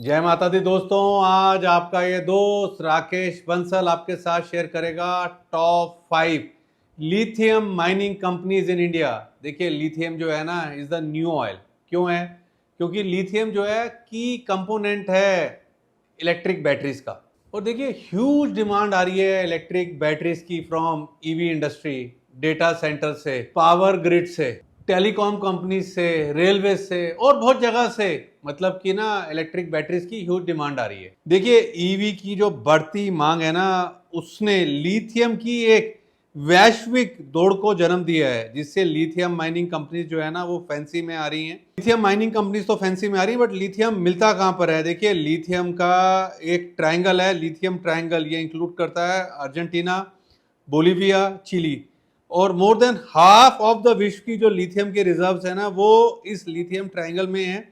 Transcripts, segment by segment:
जय माता दी दोस्तों। आज आपका ये दोस्त राकेश बंसल आपके साथ शेयर करेगा top 5 lithium mining companies in India. देखिए लिथियम जो है ना इज द न्यू ऑयल। क्यों है? क्योंकि लिथियम जो है की कंपोनेंट है इलेक्ट्रिक बैटरीज का। और देखिए ह्यूज डिमांड आ रही है इलेक्ट्रिक बैटरीज की from EV industry, data centre से, पावर ग्रिड से, टेलीकॉम कंपनी से, रेलवे से और बहुत जगह से। मतलब कि ना इलेक्ट्रिक बैटरीज की ह्यूज डिमांड आ रही है। देखिए ईवी की जो बढ़ती मांग है ना उसने लिथियम की एक वैश्विक दौड़ को जन्म दिया है, जिससे लिथियम माइनिंग कंपनीज जो है ना वो फैंसी में आ रही हैं। लिथियम माइनिंग कंपनीज तो फैंसी में आ रही है, बट लिथियम मिलता कहां पर है? देखिए लिथियम का एक ट्रायंगल है, लिथियम ट्रायंगल। ये इंक्लूड करता है अर्जेंटीना, बोलीविया, चिली। और more than half of the विश्व की जो लिथियम के रिजर्व्स है ना वो इस लिथियम ट्रायंगल में है।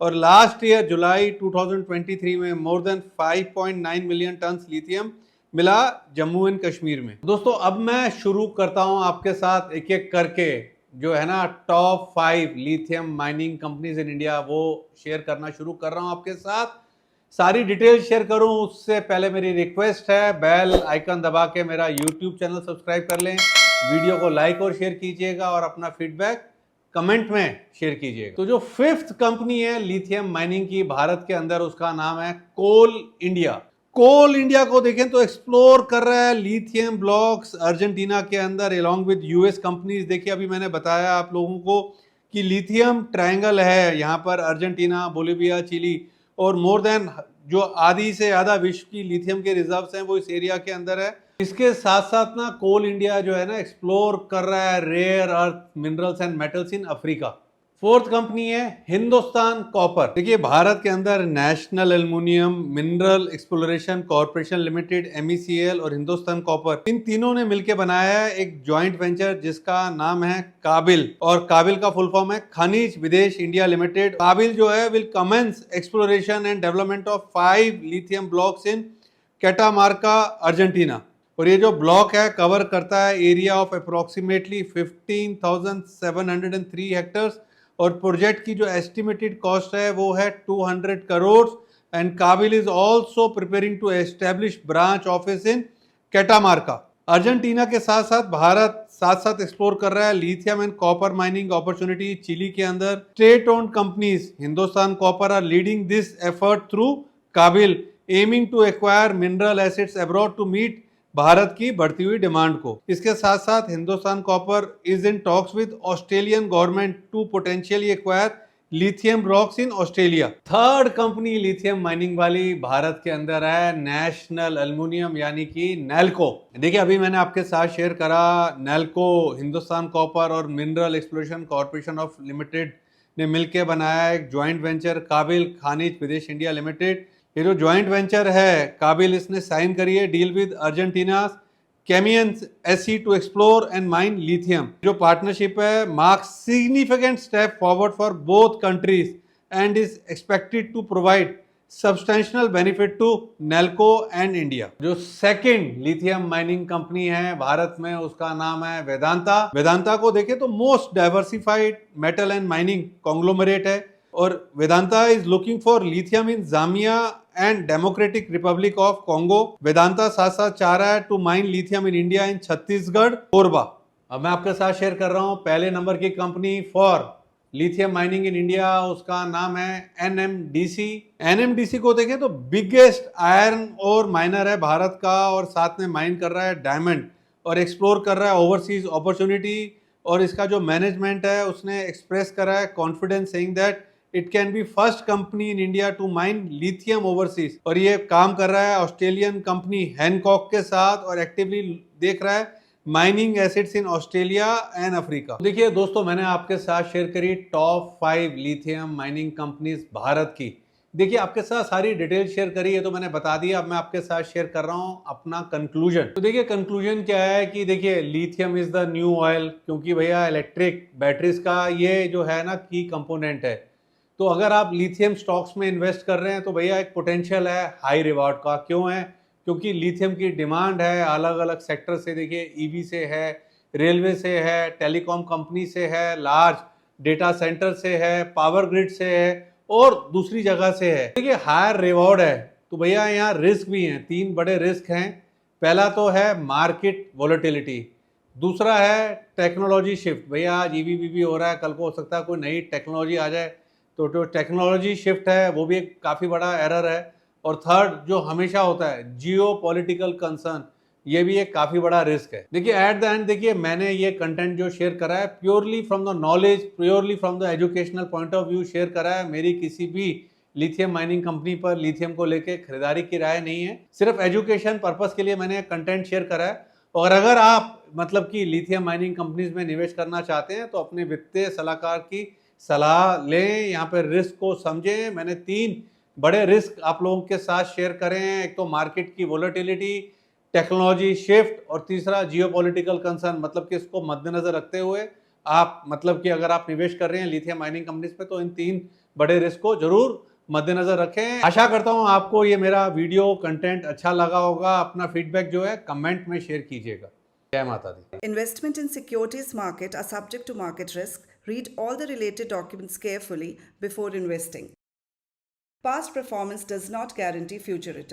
और लास्ट ईयर जुलाई 2023 में more than 5.9 million ton lithium मिला जम्मू एंड कश्मीर में। दोस्तों अब मैं शुरू करता हूं आपके साथ एक एक करके जो है ना top 5 lithium mining companies in India वो शेयर करना शुरू कर रहा हूं आपके साथ। सारी डिटेल शेयर करूं उससे पहले मेरी रिक्वेस्ट है बेल आइकन दबा के मेरा यूट्यूब चैनल सब्सक्राइब कर लें, वीडियो को लाइक और शेयर कीजिएगा और अपना फीडबैक कमेंट में शेयर कीजिएगा। तो जो 5th कंपनी है लिथियम माइनिंग की भारत के अंदर उसका नाम है कोल इंडिया। कोल इंडिया को देखें तो एक्सप्लोर कर रहा है लिथियम ब्लॉक्स अर्जेंटीना के अंदर एलॉन्ग विद यूएस कंपनीज। देखिए अभी मैंने बताया आप लोगों को कि लिथियम ट्रायंगल है यहाँ पर, अर्जेंटीना, बोलीविया, चिली। और मोर देन जो आधी से आधा विश्व की लिथियम के रिजर्व्स हैं वो इस एरिया के अंदर है। इसके साथ साथ ना कोल इंडिया जो है ना एक्सप्लोर कर रहा है rare earth minerals and metals in Africa. 4th company है हिंदुस्तान कॉपर। देखिए भारत के अंदर national aluminium mineral exploration corporation limited MECL और हिंदुस्तान कॉपर, इन तीनों ने मिलकर बनाया है एक जॉइंट वेंचर जिसका नाम है काबिल। और काबिल का फुल फॉर्म है खनिज विदेश इंडिया लिमिटेड। काबिल जो है will commence exploration and development of 5 lithium blocks in Catamarca Argentina. और ये जो ब्लॉक है कवर करता है एरिया ऑफ अप्रोक्सीमेटली 15,703 हेक्टर्स। और प्रोजेक्ट की जो एस्टिमेटेड कॉस्ट है वो है 200 crore. And KABIL is also preparing to establish branch office in Catamarca. Argentina के साथ साथ भारत साथ साथ एक्सप्लोर कर रहा है lithium and copper mining opportunity Chile के अंदर। State owned companies Hindustan Copper are leading this effort through KABIL, aiming to acquire mineral assets abroad to meet Bharat की बढ़ती हुई डिमांड को। इसके साथ साथ Hindustan Copper is in talks with Australian government to potentially acquire lithium blocks in Australia. 3rd company lithium mining वाली भारत के अंदर है नेशनल एल्युमिनियम यानी कि नेल्को। देखिए अभी मैंने आपके साथ शेयर करा नेल्को हिंदुस्तान कॉपर और mineral exploration corporation of limited ने मिलकर बनाया एक ज्वाइंट वेंचर काबिल खनिज विदेश इंडिया लिमिटेड। ये जो ज्वाइंट वेंचर है काबिल इसने साइन करी है deal with Argentina Camyen SE to explore and mine lithium. जो पार्टनरशिप है marks significant step forward for both countries and is expected to provide substantial benefit to Nelco and India. जो 2nd lithium mining company है भारत में उसका नाम है वेदांता। वेदांता को देखें तो most diversified metal and mining conglomerate है। और Vedanta is looking for lithium in Zambia and Democratic Republic of Congo. Vedanta साथ साथ चाह रहा है to mine lithium in India in Chhattisgarh Korba. अब मैं आपके साथ शेयर कर रहा हूं पहले नंबर की company for lithium mining in India, उसका नाम है NMDC। NMDC को देखें तो बिगेस्ट आयरन और माइनर है भारत का और साथ में माइन कर रहा है डायमंड और एक्सप्लोर कर रहा है ओवरसीज अपॉर्चुनिटी। और इसका जो मैनेजमेंट है उसने एक्सप्रेस करा है confidence saying that it can be first company in India to mine lithium overseas. और ये काम कर रहा है ऑस्ट्रेलियन कंपनी हैनकॉक के साथ और एक्टिवली देख रहा है mining assets in Australia and Africa. देखिए दोस्तों मैंने आपके साथ शेयर करी top 5 lithium mining companies Bharat की। देखिए आपके साथ सारी डिटेल शेयर करी है तो मैंने बता दिया। अब मैं आपके साथ शेयर कर रहा हूं अपना कंक्लूजन। तो देखिए कंक्लूजन क्या है कि देखिए lithium is the new oil, क्योंकि भैया इलेक्ट्रिक बैटरीज का ये जो है ना की कंपोनेंट है। तो अगर आप लिथियम स्टॉक्स में इन्वेस्ट कर रहे हैं तो भैया एक पोटेंशियल है हाई रिवॉर्ड का। क्यों है? क्योंकि लिथियम की डिमांड है अलग अलग सेक्टर से। देखिए ईवी से है, रेलवे से है, टेलीकॉम कंपनी से है, लार्ज डेटा सेंटर से है, पावर ग्रिड से है और दूसरी जगह से है। देखिए हायर रिवॉर्ड है तो भैया यहाँ रिस्क भी हैं, 3 बड़े रिस्क हैं। पहला तो है मार्केट वोलेटिलिटी, दूसरा है टेक्नोलॉजी शिफ्ट। भैया आज ईवी हो रहा है, कल को हो सकता है कोई नई टेक्नोलॉजी आ जाए, तो जो टेक्नोलॉजी शिफ्ट है वो भी एक काफ़ी बड़ा एरर है। और थर्ड जो हमेशा होता है जियो पॉलिटिकल कंसर्न, ये भी एक काफ़ी बड़ा रिस्क है। देखिए एट द एंड देखिए मैंने ये कंटेंट जो शेयर करा है purely from the knowledge, purely from the educational point of view share करा है। मेरी किसी भी लिथियम माइनिंग कंपनी पर लिथियम को लेके खरीदारी की राय नहीं है, सिर्फ एजुकेशन पर्पस के लिए मैंने कंटेंट शेयर करा है। और अगर आप मतलब कि लिथियम माइनिंग कंपनीज में निवेश करना चाहते हैं तो अपने वित्तीय सलाहकार की सलाह लें, यहाँ पर रिस्क को समझें। मैंने 3 बड़े रिस्क आप लोगों के साथ शेयर करे हैं, एक तो मार्केट की वोलेटिलिटी, टेक्नोलॉजी शिफ्ट और तीसरा जियोपॉलिटिकल कंसर्न। मतलब कि इसको मद्देनजर रखते हुए आप मतलब कि अगर आप निवेश कर रहे हैं लिथियम माइनिंग कंपनीज पे तो इन 3 बड़े रिस्क को जरूर मद्देनजर रखें। आशा करता हूं आपको ये मेरा वीडियो कंटेंट अच्छा लगा होगा। अपना फीडबैक जो है कमेंट में शेयर कीजिएगा। जय माता दी। Investment in securities market are subject to market risk. Read all the related documents carefully before investing. Past performance does not guarantee future returns.